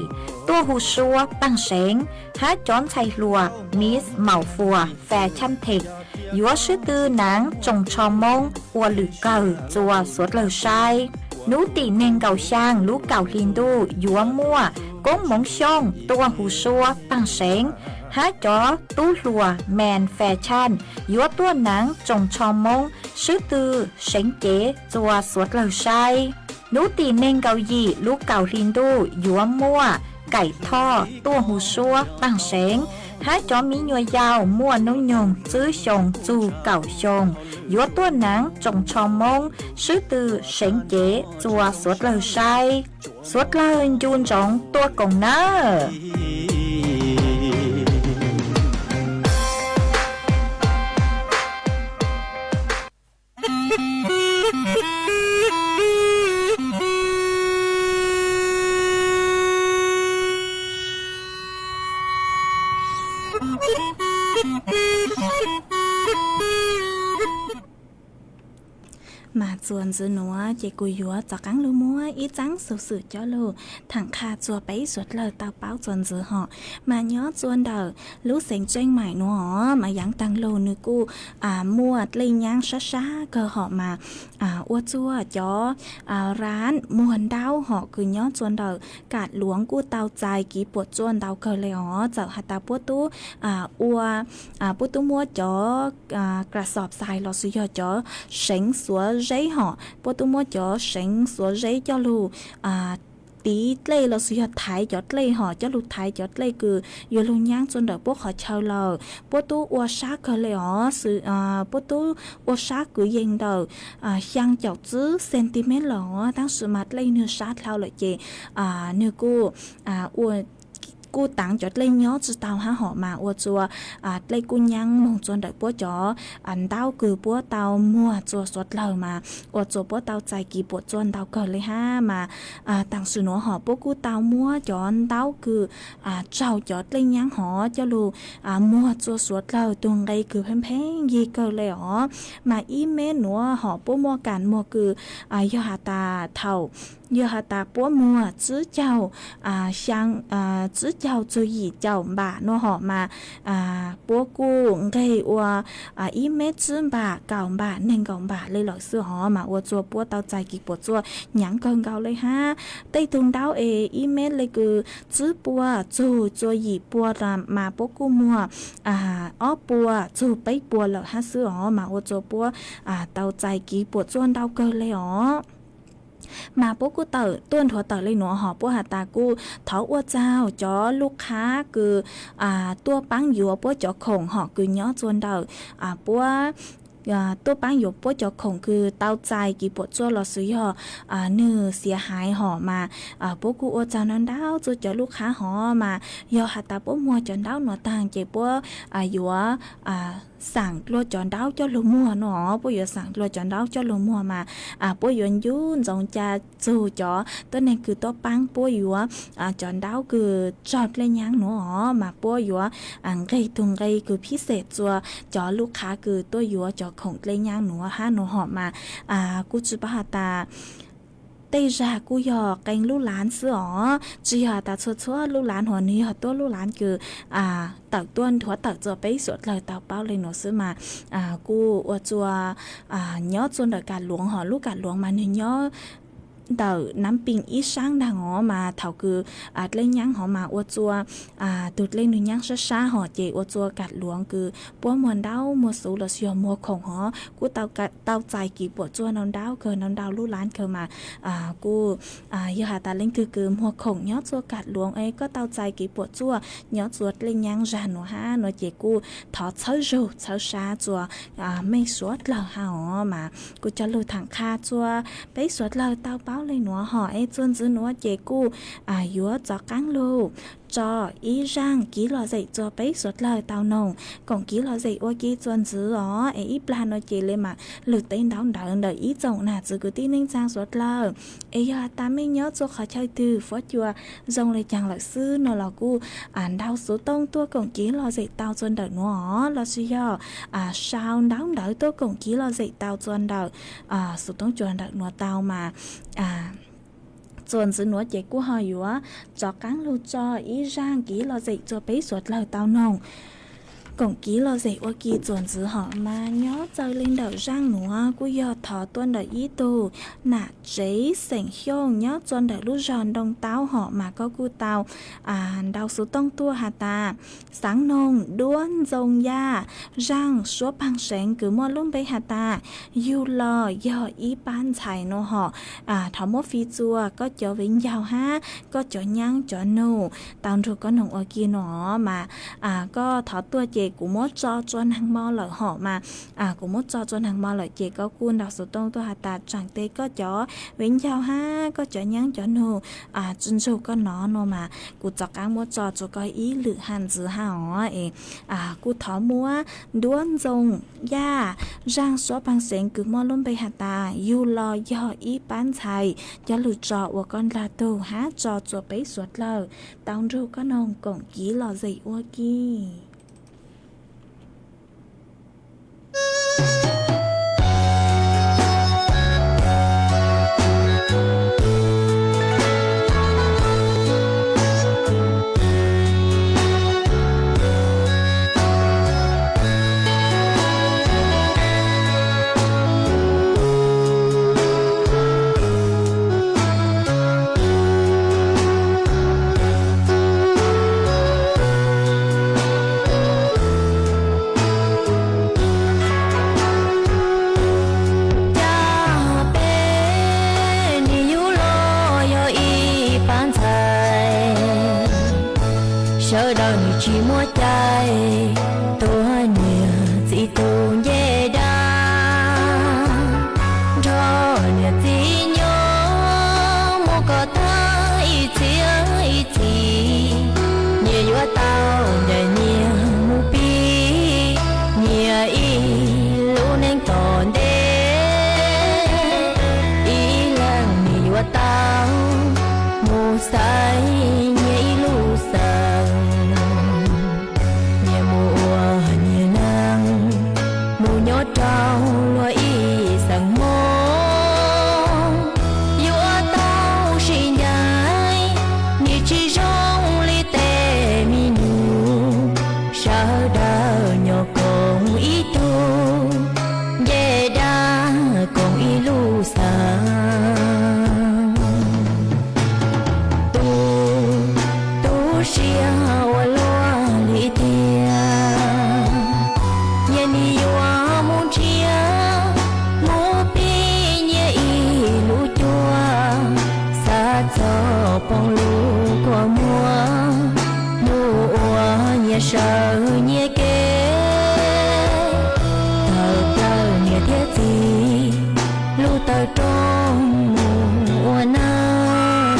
ตัวหูชัวปังเสงหาจอนชัยลัวมิสเหมาฟัวแฟชั่นเทคยัวชื่อตือหนังจงชอมงอัวหลือเก่าจัวสวดเหล่าชัยนูตีเนงเกาช่างลูกเก่าลินดูยัวมั่วก้งหมงช่องตัวหูชัวปังเสงหาจอตู้หลัวแมนแฟชั่นยัวตัวหนังจงชอมงชื่อตือเสงเก๋จัวสวดเหล่าชัยนูตีเนงเกายีลูกเก่าลินดูยัวมั่วไก่ท่อตัวหูชัวปังเสงหาจอมีหน่วยยาวมั่วนุ่งยงจื้อชงจูเก่าชงยัวตัวหนังจงชอมงชื่อตือเสงเก๋จัวสวดเหล่าชัยสวดเลยยูนจงตัวกงเนอมาจวนจื้อหนัวเจกุยยัวจากกังลูมัวอีจังสื่อเจ้าลูถังคาจัวไปสวดเลยเตาเป้าจวนจื้อหอมาย้อจวนเดอรู้เสียงเจ้งใหม่หนัวมายังตังโลนึกูมวดเลยยังช้าๆก็หอมาอ้วจัวจ้อร้านมวนดาวหอคือย้อจวนเดอกาดหลวงกูเตาใจกี่ปวดจวนเตาเคยเลยหอเจ้าหัตตาปวดตู้อัวปวดตู้มัวจ้อกระสอบทรายเราซื้อจ้อเสียงสัวgiấy họ bố tôi mua cho sáng số giấy cho lù tí lê là sự thái cho lê họ cho lù thái cho lê cứ yêu lù nhang cho đỡ bố họ chào lờ bố tôi uo sát cơ lê họ sự bố tôi uo sát cứ yên đầu sang chậu chứ cm lọ đang sự mặt lê nửa sát lao lại chị nửa cô uoกูตังจดเลยย้อจะเตาหาหอมาอวดจัวเลยกูยังมองจนได้ปัวจออันเต้าคือปัวเตามัวจัวสดเลยมาอวดจัวปัวเตาใจกี่ปวดจนเตาเกิดเลยห้ามาต่างสุนัวหอปัวกูเตามัวจอนเต้าคือเจ้าจดเลยยังหอเจ้าลูมัวจัวสดเลยตรงไงคือเพ่งๆยีเกิดเลยหอมาอีเมนัวหอปัวมัวกันมัวคือยอหาตาเท่ายอหาตาปัวมัวจื้อเจ้าช่างจื้อเจ้าจุยเจ้าบ่านัวหอมาปัวกูไงอัวอีเมจื้อบ่าเก่าบ่าหนึ่งเก่าบ่าเลยหลอกเสื้อหอมาอัวจัวปัวเตาใจกี่ปวดจัวหยังเกินเก่าเลยฮะใต้ตุงดาวอีเมเลยคือจื้อปัวจูจัวหยีปัวมาปัวกูมัวอ้อปัวจูไปปัวหลอกฮะเสื้อหอมาอัวจัวปัวเตาใจกี่ปวดจวนดาวเกินเลยหอมาปุ๊กูเต๋อต้นถั่วเต๋อเลยหนัวหอปุ๊หาตากูเถาอ้วเจ้าจ้อลูกค้าคือตัวปังอยู่ปุ๊จ่อคงหอคือย้อจวนเต๋อปุ๊ตัวปังอยู่ปุ๊จ่อคงคือเต้าใจกี่ปวดจั่วหลอซื้อเนื้อเสียหายหอมาปุ๊กูอ้วเจ้านั้นดาวจู่จ่อลูกค้าหอมายอหาตาปุ๊มัวจนดาวหนัวต่างเจ็บปุ๊อยู่สั่งตัวจอนดาวเจ้าลูมัวเนาะปุ้ยสั่งตัวจอนดาวเจ้าลูมัวมาปุ้ยยุ่นจงจะจู่จ่อตัวนี้คือตัวปังปุ้ยจอนดาวคือจอดเลยยังเนาะมาปุ้ยไงตรงไงคือพิเศษจัวจ่อลูกค้าคือตัวจ่อของเลยยังหนูฮะหนูหอมมากูจุบหาตาตรากูยอแกงลูกหลานเสือจีหาตาชัวลูกหลานหัวนี้ตัวลูกหลานคือตักต้นถั่วตักจะไปสวดเลยเตาเป้าเลยหนูซื้อมากูอวดจัวย้อจนเดการหลวงหอลูกการหลวงมาเนื้อ đỡ nắm pin ít sáng đang họ mà thảo cứ lên nhang họ mà ô chua tụt lên núi nhang xa họ chỉ ô chua cắt luồng cứ bữa mùa đau mùa sủ là xìu mùa khổng họ cú tao chạy kỹ bộ chua non đau lú lán cơ mà cú giờ hà ta lên cứ mùa khổng nhót chua cắt luồng ấy có tao chạy kỹ bộ chua nhót chuột lên nhang ra nó ha nó chỉ cú thọ chớ xa chua mấy suốt là họ mà cú cho lưu thẳng kha chua bấy suốt là tao báo lên nó họ ấy chuôn giữ nó chỉ cú yếu cho căng lưu cho ý rằng kỹ lo dạy cho bấy suốt lời tao nồng còn kỹ lo dạy ô kỹ chuôn giữ đó ấy ít là nó chỉ lên mà lượt tên đau đợi ý chồng là chỉ cứ tin nên sang suốt lời ấy giờ ta mới nhớ cho khỏi chơi từ phó chùa dòng lại chẳng là sư nó là cú đau số tông tua còn kỹ lo dạy tao chuôn đợi nó là suy do sao đau đợi tôi còn kỹ lo dạy tao chuôn đợi số tông chuôn đợi nó tao mà chuồn giữ nó chạy của họ yếu cho cán lưu cho ý rằng kỹ lo dạy cho bấy suốt lời tao nồng còn kỹ lo dạy ô kỳ chuồn giữ họ mà nhớ chơi lên đầu răng nữa của giờ thọ tuân đời ý tù nà chế sảnh hiông nhớ chuồn đời lúc giòn đông táo họ mà có cu tao đau số tông tua hà ta sáng nông đuôn dông da răng số bằng sảnh cứ mua luôn bấy hà ta yêu lo giờ ý bán chạy nó họ thọ mốt phi chua có chỗ vĩnh giàu ha có chỗ nhang chỗ nụ tao rồi có nồng ô kỳ nó mà có thọ tua chị cũng muốn cho chuan hàng mò lợi họ mà cũng muốn cho chuan hàng mò lợi chị có cuốn đào số tông tôi hạt tạt chẳng tê có chó vĩnh chào ha có chó nhang chó nô chân sâu có nó mà cụ chọc ăn muốn cho có ý lự hàn dữ hào cụ thỏ múa đuôn rồng da rang số bằng sen cứ mò luôn bay hạt tà yêu lo do ý bán chạy cho lự trọ của con là tù há cho bấy suốt lờ tao rồi có nông cổng ký lò dậy ô kỳ chỉ mua trái tôi nhiều chỉ tôi dễ đa cho nhiều chỉ nhớ mua có thay chỉ nhiều quá tao để nhiều mua pi nhiều ý luôn nên còn đế ý là nhiều quá tao mua sai nhiều lu sang trao lo ý sang mô yêu tao xin nhai ni chỉ trong li tê mi nu sao đau nhỏ con ý tu dễ đa con ý lu sa tu xia wa lo li tia ye ni yo bông lũ của mùa mùa nhẹ sợ nhẹ kê thở tờ nhẹ thiết gì lũ tờ trong mùa nắng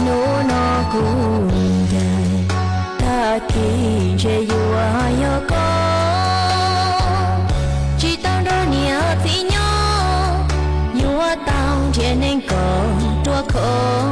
nụ nó cũng dài ta kỳ chế yêu yêu con chỉ tao đó nhẹ thì tao trên nên có tua khổ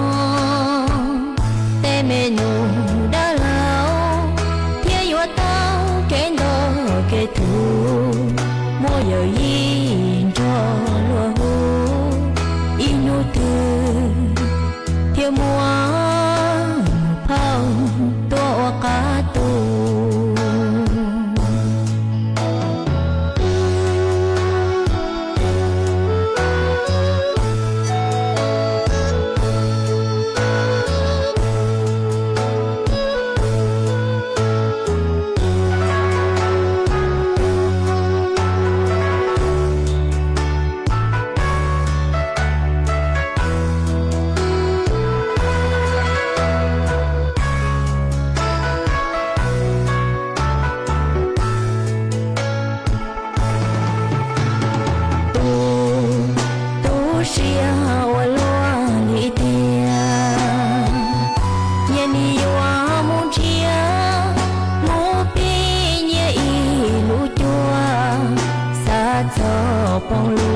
tu xia wa lo li tia nhẹ ni wa mu chia mu pi nhẹ y lu chua sa cho bông lu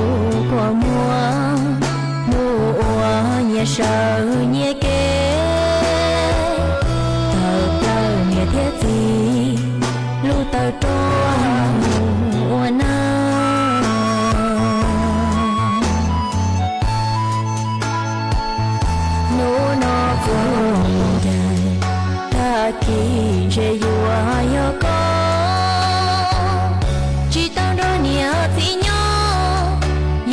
của mua mua nhẹ sợ nhẹ kê thở lâu nhẹ thiết gì lu tờ tròn mùa na nô nó cùng đời ta kỳ chế yua yo có chỉ tao đôi nhớ thì nhớ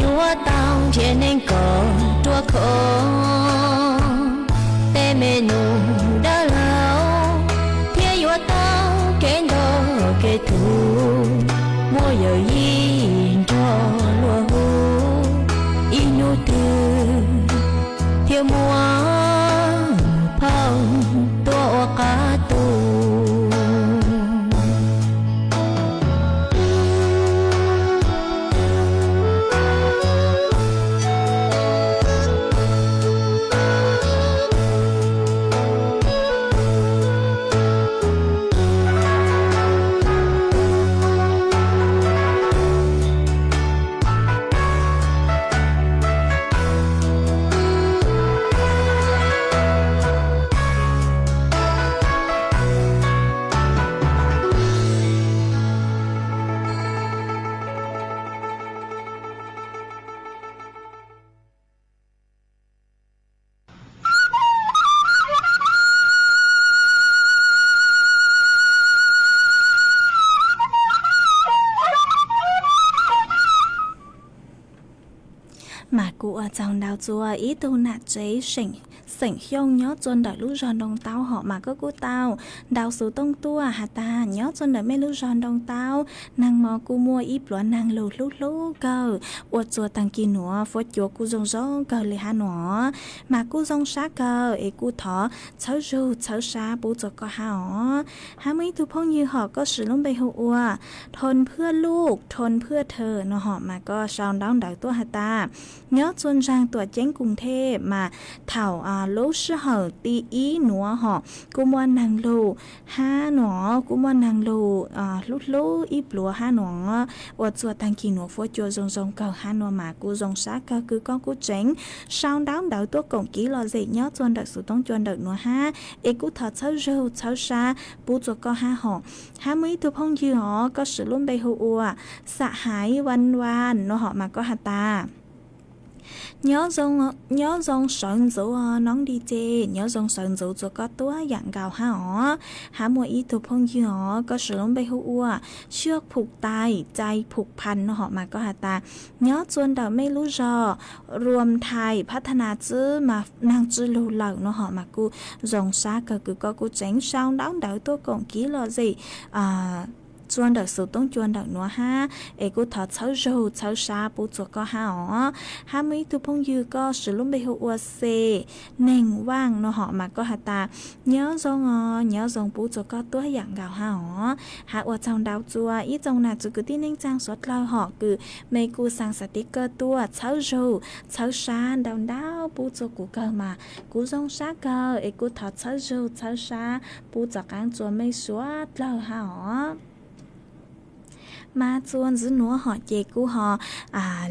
yua tao chế nên có tua khổ tê mê nụ đã lâu thiên yua tao kén đồ kê thù mua giờ yên cho lúa hú inu tư thiên mua phong tua cá tu mà cụ ở trong đào chùa ý tu nạt chế sỉnh hiông nhớ chôn đợi lũ giòn đông tao họ mà có cú tao đào số tông tua hà ta nhớ chôn đợi mấy lũ giòn đông tao nàng mò cu mua ít lúa nàng lú cờ uất chùa tăng kỳ nọ phốt chùa cu rong rong cờ lì hà nọ mà cu rong sát cờ ấy cu thọ chớ ru chớ sa bố chùa có hà ó hà mấy tu phong như họ có sử dụng bày hậu uaทนเพื่อลูกทนเพื่อเธอเนาะhọ màก็ชาวดาวดาวตัวhà ta nhớ chôn rangตัวเจ้งกรุงเทพมาเถ่าlúc sư hở tí ý nữa họ cũng muốn nàng lù ha nó cũng muốn nàng lù lúc ít lúa ha nó ở chùa tăng kỳ nó phố chùa rong cầu ha nó mà cứ rong sát cơ cứ con cứ tránh sau đó đợi tôi còn kỹ lo gì nhớ chôn đợi sự tông chôn đợi nữa ha ấy cứ thật xấu râu xấu xa bố chùa con ha họ ha mấy tu phong như họ có sự luôn bay hùa xạ hái văn nó họ mà có hà ta nhớ dòng sợn dấu nón đi chê nhớ dòng sợn dấu cho có tua dạng gạo ha họ há mua ý tục phong như họ có sử dụng bay hùa trước phục tàiใจผูกพันเนาะhọ mà có hà ta nhớ chuồn đàoไม่รู้รอรวมไทยพัฒนาจื้อมานางจื้อลูเหล่าเนาะhọ màกูdòng xa cờ cứ cóกูtránh sao đáo đỡ tôi còn ký lo gì chuồn đợt sự tông chuồn đợt nữa ha ấy cô thọ cháu râu cháu xa bố chuột có ha ó ha mấy tu phong dư có sử dụng bê hữu xe nền vang nó họ mà có hà ta nhớ dòng bố chuột có tối dạng gạo ha ó ha ở trong đào chùa ít trong nào chỉ cứ tin nên trang xuất lao họ cứ mấy cô sang sticker tua cháu râu cháu xa đào bố chuột của cơ mà cú dòng xa cơ ấy cô thọ cháu râu cháu xa bố chuột cán chùa mấy suốt lao ha ó mà chuồn giữ núa họ chè cú họ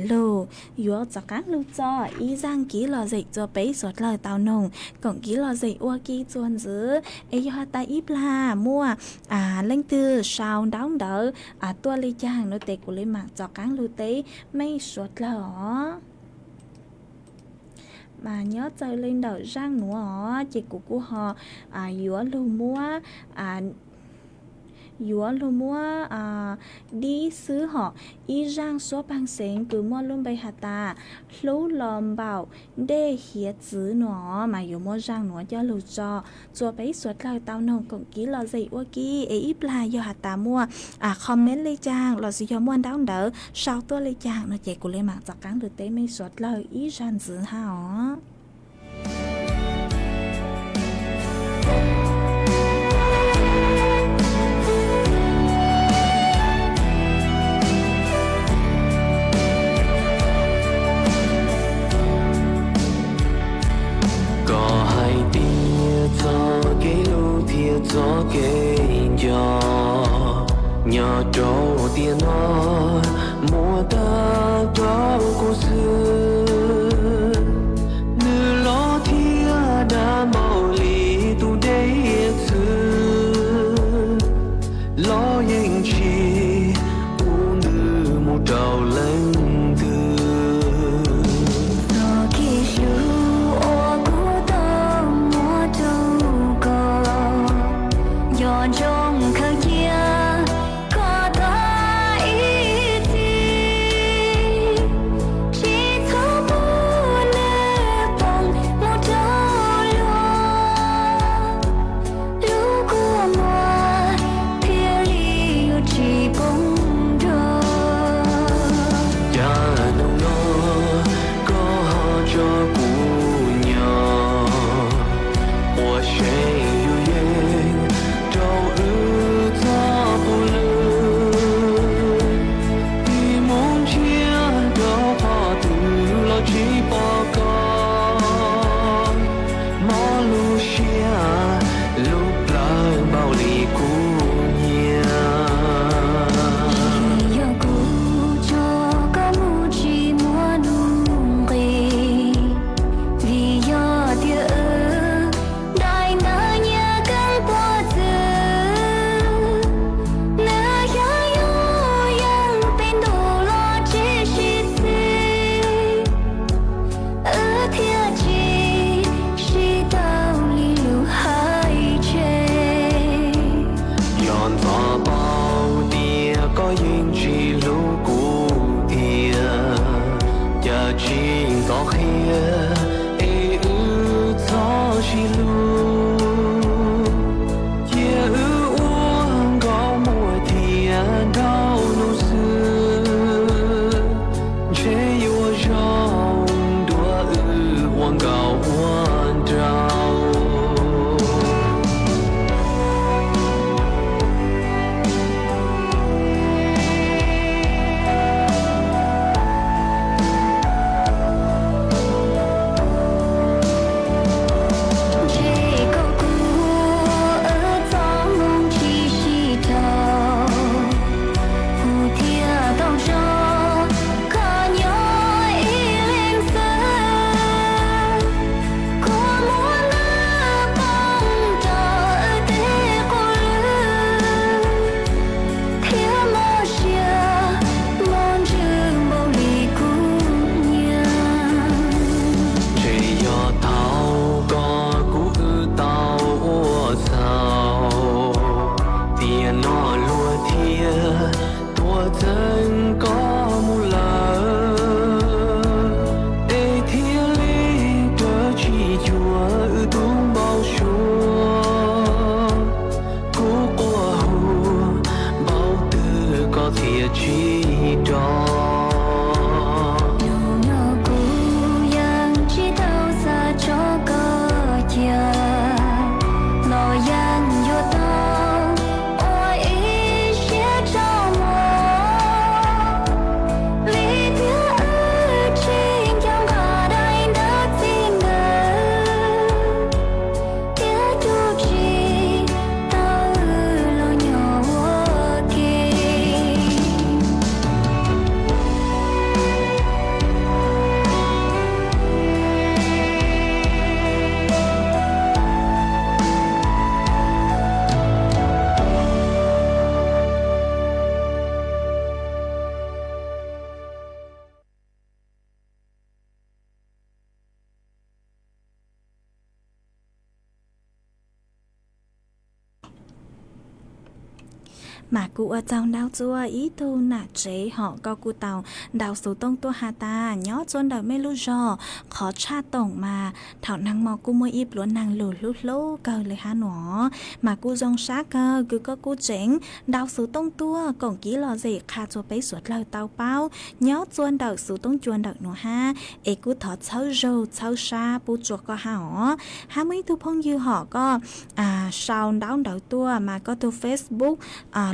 lô yếu cho các lưu cho ý giang ký lò dậy cho bấy sọt lời tàu nồng còn ký lò dậy ua ký chuồn giữ ấy họ ta ít là mua lên từ sao đóng đỡ tua ly chàng nó tệ của lấy mạng cho các lưu tế mấy sọt lò mà nhớ chơi lên đầu răng nữa chị của cô họ yếu lưu mua yếu luôn mua đi xứ họ y rang số bằng sáng cứ mua luôn bay hạt ta lú lòm bảo để hiệt xứ nó mà yếu mua rang nó cho lù cho bấy suốt lời tao nông cũng ký lo gì ô ký ấy ít là do hạt ta mua comment lấy trang lo gì cho mua đáo đỡ sau tôi lấy trang nó chạy của lấy mạng giặc cắn được tế mấy suốt lời y rang xứ hả gió kề gió nhỏ trâu tiền nó mùa ta trâu cô xưa nữ lo thia đã màu lì tu đây xưa lo yên chi u nữ một trâu lên mà cụ ở trong đào chua ý tu nà chế họ có cụ tàu đào số tông tua hà ta nhó chôn đào mê lu giò khó cha tổng mà thảo năng mò cụ môi íp luôn năng lù lút lô cờ lời hà nọ mà cụ dòng sát cơ cứ có cụ chén đào số tông tua còn ký lò gì khá cho bấy suốt lời tàu bao nhó chôn đào số tông chuồn đào nọ ha ê cụ thọ cháu râu cháu xa bù chuột có hà mấy tu phong dư họ có sao đào tua mà có tu Facebook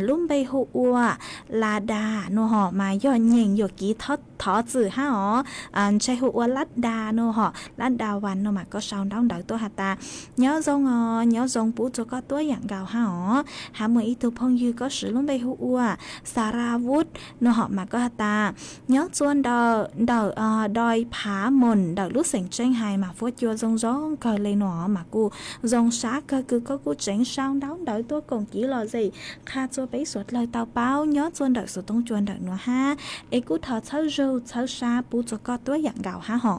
lúc bây hụ ua là đà nô họ mà do nhìn do ký thất ถอจื่อห้าอ๋อใช้หัวลัดดาโนหอลัดดาวันโนมาก็ชาวดาวดาวตัวหาตาเนาะจงเนาะจงปูจะก็ตัวอย่างเก่าห้าอ๋อหาเมื่ออีตัวพงยืก็สือลงไปหัวสาราวุธโนหอมาก็หาตาเนาะจวนดอยผาหมนดอกลูกเสียงเจ้งไฮมาฟวดยัวจงก็เลยหนอมากูจงช้าก็คือก็กูเจ๋งชาวดาวดาวตัวกงกี่หล่อสิข้าจะไปสวดเลยเตาเป้าเนาะจวนดอกสุดต้องจวนดอกหนัวห้าเอกูถอดเช้าโจเช้าชาปูจะก็ตัวอย่างเก่าห้าหอ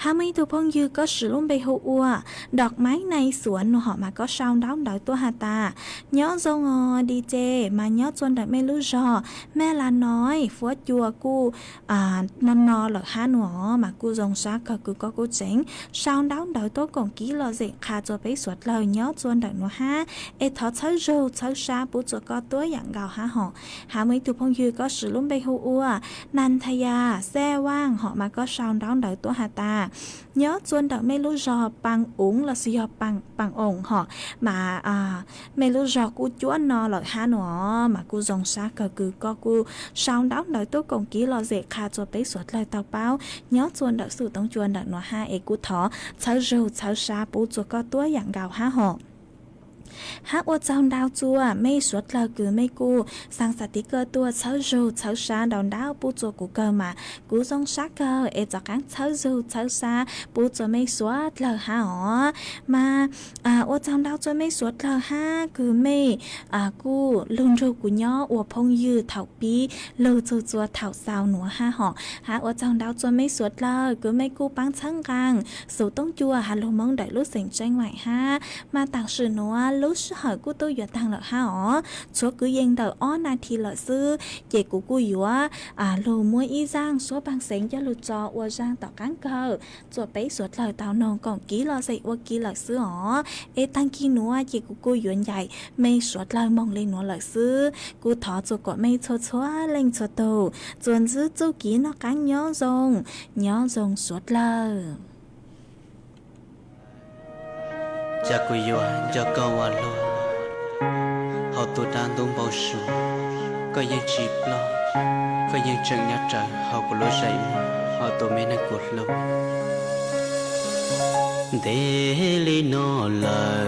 หาไม่ถูกพงยืก็สือลุ่มไปหัวดอกไม้ในสวนหนูหอมาก็ชาวดาวดาวตัวหาตาเนาะจงดีเจมาเนาะจวนดอกไม่รู้จอแม่ลาน้อยฟวดยัวกูนอนหลักห้าหนูมากูจงซักก็กูเจ๋งชาวดาวดาวตัวกงกี้หล่อสิข้าจะไปสวดเลยเนาะจวนดอกหนูห้าเอทอเช้าโจเช้าชาปูจะก็ตัวอย่างเก่าห้าหอหาไม่ถูกพงยืก็สือลุ่มไปหัวนันทยาแซ่ว่างหอมาก็ชาวดาวดาวตัวหาตาเนาะจวนดอกไม่รู้จอปังอุ๋งละสิยอปังองหอมาไม่รู้จอกูจ้วนนอหลอกห้าหนอมากูจงซักก็กูชาวดาวดอกตัวกงกี้หล่อเสกคาจะไปสวดเลยเตาเป้าเนาะจวนดอกสู่ต้องจวนดอกหนอห้าเอกูถอเช้าโจเช้าชาปูจัวก็ตัวอย่างเก่าห้าหอหากว่าเจ้าดาวจัวไม่สวดเลยคือไม่กูสั่งสติกเกอร์ตัวเช้าโจเช้าชาดาวดาวปูจัวกูเกอร์มากูจงซักเกอร์เอจากการเช้าโจเช้าชาปูจัวไม่สวดเลยห้าอ๋อมาว่าเจ้าดาวจัวไม่สวดเลยห้าคือไม่กูลุนรูกูย่ออวพงยืดเถาปีเลอจัวเถาสาวหนัวห้าหอหากว่าเจ้าดาวจัวไม่สวดเลยคือไม่กูปังช่างกลางสู่ต้องจัวฮัลโหลมองได้รู้เสียงใจใหม่ห้ามาต่างสื่อหนัวรู้สึกกูตัวอยู่ทางหลักห้าอ๋อชัวกูยังเดาอ้อนาทีละซื้อเจกูอยู่ว่าโลมวยอีจ้างชัวบางเสียงจะหลุดจอว่าจ้างต่อกันเกอจัวไปสวดเลยเตานองก่อนกี้เราใส่ว่ากี้หลักซื้ออ๋อเอตังกี้หนัวเจกูอยู่ใหญ่ไม่สวดเลยมองเลยหนัวหลักซื้อกูถอจัวก็ไม่ชัวเล่งชัวโตจวนซื้อจูกี้นอกกันย้อนจงสวดเลยจะกุยวนจะกวาลhọ tụt đàn tung bao sù có những chip lo có những chân nhát trời họ có lối dậy họ tụi mình đang cột lâu để li nó lỡ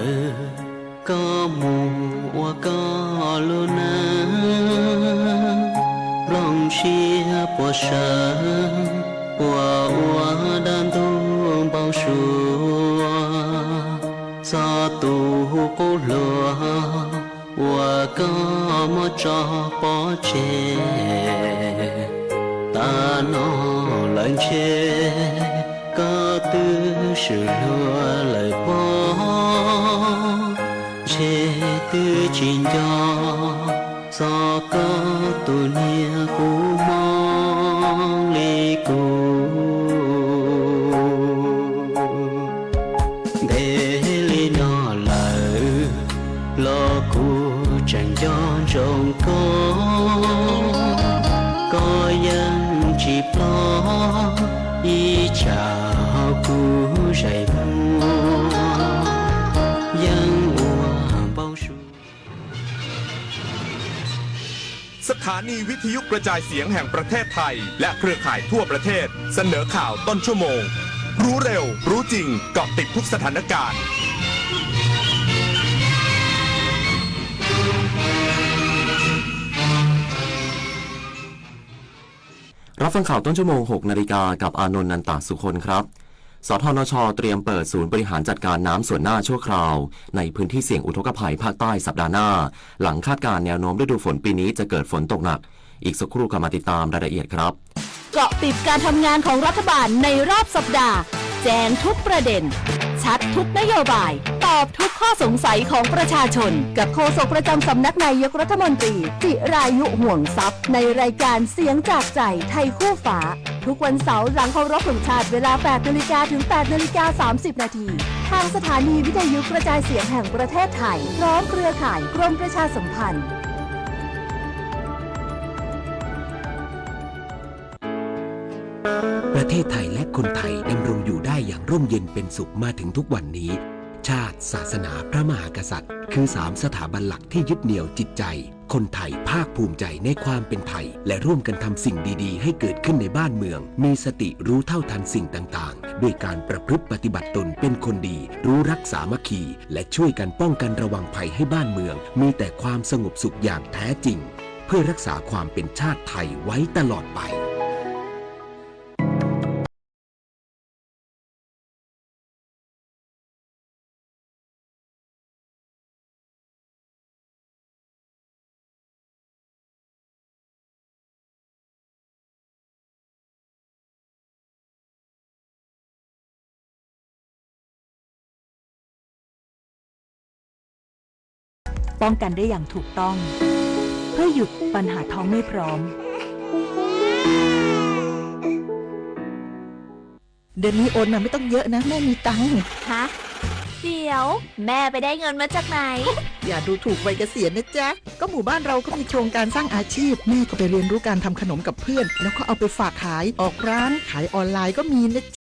có mùa có luna lòng chia bỏ sợ qua đàn tung bao sù sa tu cô lừa và có một trò bỏ chê ta nó lần chê có tư sự lừa lời bỏ chê tư trình cho do có tu nia cũ mong ly cũ lo cu chẳng cho trông có dân chỉ lo y chào cu dạy mua dân uổng bao su สถานีวิทยุกระจายเสียงแห่งประเทศไทยและเครือข่ายทั่วประเทศเสนอข่าวต้นชั่วโมงรู้เร็วรู้จริงเกาะติดทุกสถานการณ์รับฟังข่าวต้นชั่วโมง 6 นาฬิกากับอานนท์นันตสุคนครับสทนช.เตรียมเปิดศูนย์บริหารจัดการน้ำส่วนหน้าชั่วคราวในพื้นที่เสี่ยงอุทกภัยภาคใต้สัปดาห์หน้าหลังคาดการณ์แนวโน้มฤดูฝนปีนี้จะเกิดฝนตกหนักอีกสักครู่ก็มาติดตามรายละเอียดครับเกาะติดการทำงานของรัฐบาลในรอบสัปดาห์แจ้งทุกประเด็นชัดทุกนโยบายตอบทุกข้อสงสัยของประชาชนกับโฆษกประจำสำนักนายกรัฐมนตรีจิรายุห่วงทรัพย์ในรายการเสียงจากใจไทยคู่ฟ้าทุกวันเสาร์หลังเคารพธงชาติเวลา 8 นาฬิกาถึง 8 นาฬิกา 30 นาทีทางสถานีวิทยุกระจายเสียงแห่งประเทศไทยพร้อมเครือข่ายกรมประชาสัมพันธ์ประเทศไทยและคนไทยดำรงอยู่ได้อย่างร่มเย็นเป็นสุขมาถึงทุกวันนี้ชาติศาสนาพระมหากษัตริย์คือ3สถาบันหลักที่ยึดเหนี่ยวจิตใจ คนไทยภาคภูมิใจในความเป็นไทย และร่วมกันทำสิ่งดีๆให้เกิดขึ้นในบ้านเมือง มีสติรู้เท่าทันสิ่งต่างๆด้วยการประพฤติปฏิบัติตนเป็นคนดี รู้รักสามัคคี และช่วยกันป้องกันระวังภัยให้บ้านเมือง มีแต่ความสงบสุขอย่างแท้จริง เพื่อรักษาความเป็นชาติไทยไว้ตลอดไปป้องกันได้อย่างถูกต้อง เพื่อหยุดปัญหาท้องไม่พร้อม เดือนนี้โอนมาไม่ต้องเยอะนะแม่มีตังค์ ฮะ เดี๋ยวแม่ไปได้เงินมาจากไหน อย่าดูถูกวัยเกษียณนะจ๊ะ ก็หมู่บ้านเราก็มีโครงการสร้างอาชีพ แม่ก็ไปเรียนรู้การทำขนมกับเพื่อน แล้วก็เอาไปฝากขายออกร้านขายออนไลน์ก็มีนะ